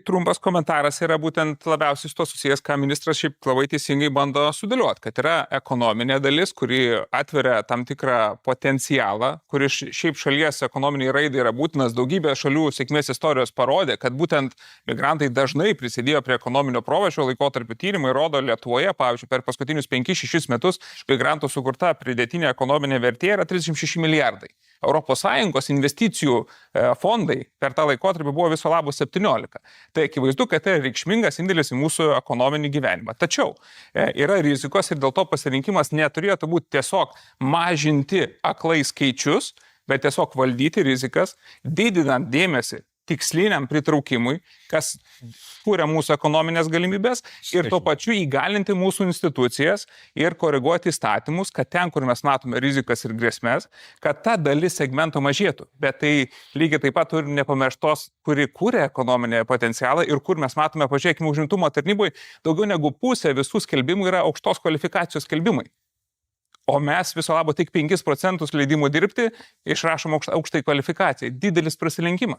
trumpas komentaras yra būtent labiausiai su to susijęs, ką ministras šiaip labai teisingai bando sudėlioti, kad yra ekonominė dalis, kuri atveria tam tikrą potencialą, kuris šiaip šalies ekonominiai raidai yra būtinas. Daugybė šalių sėkmės istorijos parodė, kad būtent migrantai dažnai prisidėjo prie ekonominio proveržio. Laikotarpiu tyrimai rodo Lietuvoje, pavyzdžiui, per paskutinius 5-6 metus migrantų sukurta pridėtinė ekonominė vertė yra 36 milijardai. ES investicijų fondai per tą laikotarpį buvo viso labo 17. Tai akivaizdu, kad tai reikšmingas indėlis į mūsų ekonominį gyvenimą. Tačiau yra rizikos ir dėl to pasirinkimas neturėtų būti tiesiog mažinti aklai skaičius, bet tiesiog valdyti rizikas, didinant dėmesį tiksliniam pritraukimui, kas kūrė mūsų ekonominės galimybės ir tuo pačiu įgalinti mūsų institucijas ir koreguoti įstatymus, kad ten, kur mes matome rizikas ir grėsmės, kad ta dalis segmento mažėtų. Bet tai lygiai taip pat turime nepamirštos, kuri kūrė ekonominį potencialą ir kur mes matome, pažiūrėkime, užimtumo tarnyboje daugiau negu pusė visų skelbimų yra aukštos kvalifikacijos skelbimai. O mes viso labo tik 5% leidimų dirbti išrašom aukštai kvalifikacijai. Didelis prasilenkimas.